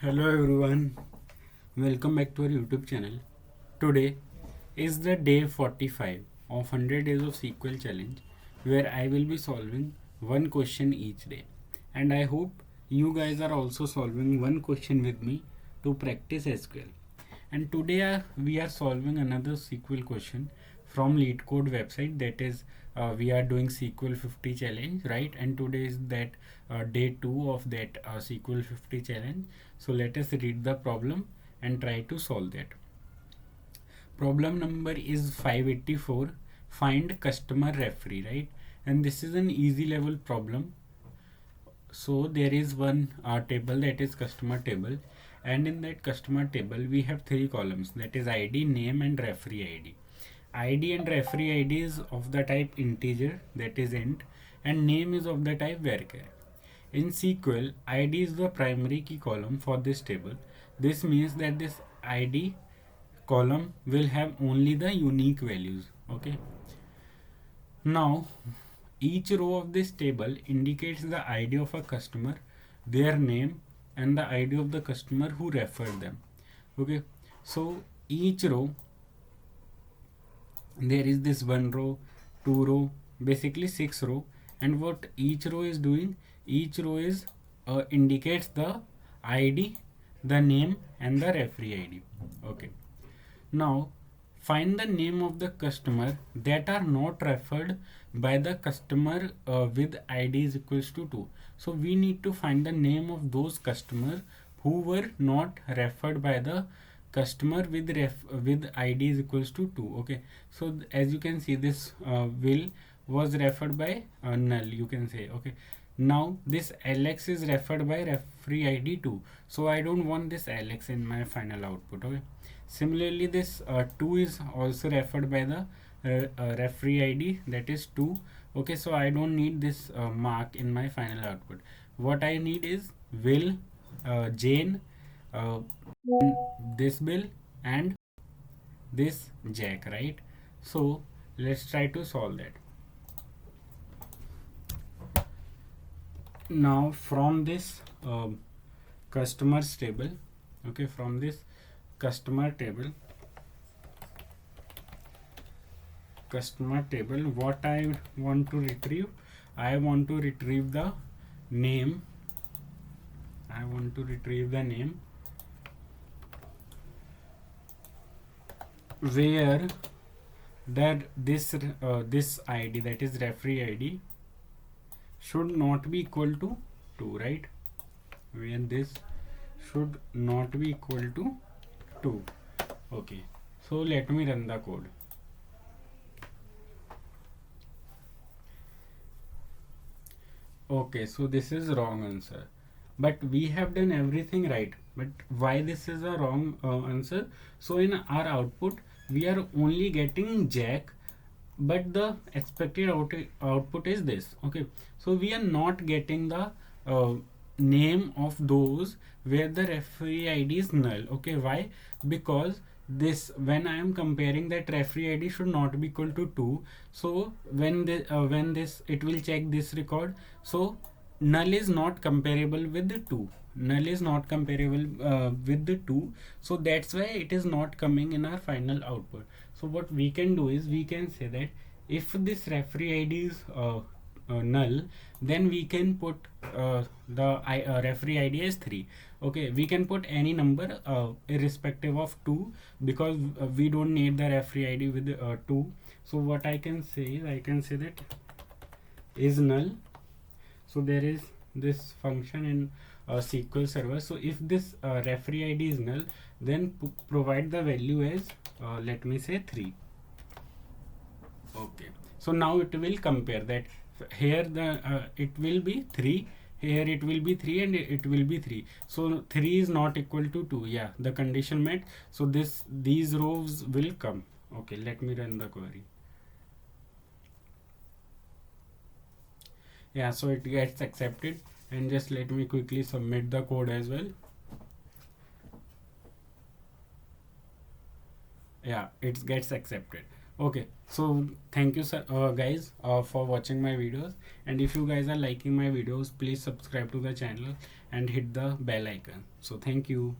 Hello everyone, welcome back to our YouTube channel. Today is the day 45 of 100 days of SQL challenge where I will be solving one question each day. And I hope you guys are also solving one question with me to practice SQL. And today we are solving another SQL question from Leetcode website, that is we are doing SQL 50 challenge, right? And today is that day 2 of that SQL 50 challenge. So let us read the problem and try to solve that. Problem number is 584. Find customer referee, right? And this is an easy level problem. So there is one table, that is customer table, and in that customer table we have three columns, that is ID, name and referee ID. ID and referee ID is of the type integer, that is int, and name is of the type varchar. In SQL, ID is the primary key column for this table. This means that this ID column will have only the unique values. Okay. Now, each row of this table indicates the ID of a customer, their name, and the ID of the customer who referred them. Okay, so each row, there is this one row, two row, basically six row, and what each row is doing, each row is indicates the ID, the name, and the referee ID. Okay, now find the name of the customer that are not referred by the customer with ID is equals to 2. So we need to find the name of those customers who were not referred by the customer with ID is equals to 2. Okay, so as you can see, this will was referred by null, you can say. Okay, now this Alex is referred by referee ID 2, so I don't want this Alex in my final output. Okay, similarly this 2 is also referred by the referee ID, that is 2. Okay, so I don't need this mark in my final output. What I need is Will, Jane, uh, this Bill, and this Jack, right? So let's try to solve that. Now from this customers table, okay, from this customer table what I want to retrieve, I want to retrieve the name. Where that this ID, that is referee ID, should not be equal to 2, right? Where this should not be equal to 2. Okay, so let me run the code. Okay, so this is wrong answer, but we have done everything right. But why this is a wrong answer? So in our output we are only getting Jack, but the expected output is this. Okay, so we are not getting the name of those where the referee ID is null. Okay, why? Because this, when I am comparing, that referee ID should not be equal to 2. So when this it will check this record. So null is not comparable with the 2. Null is not comparable with the 2. So that's why it is not coming in our final output. So what we can do is we can say that if this referee ID is null, then we can put the referee ID as 3. Okay, we can put any number irrespective of 2, because we don't need the referee ID with 2. So what I can say is, I can say that is null. So there is this function in SQL server. So if this referee ID is null, then provide the value as let me say 3. Okay, so now it will compare that here the it will be 3, here it will be 3, and it will be 3. So 3 is not equal to 2. Yeah, the condition met. So these rows will come. Okay, let me run the query. Yeah, so it gets accepted, and just let me quickly submit the code as well. Yeah, it gets accepted. Okay, so thank you, sir, guys, for watching my videos. And if you guys are liking my videos, please subscribe to the channel and hit the bell icon. So thank you.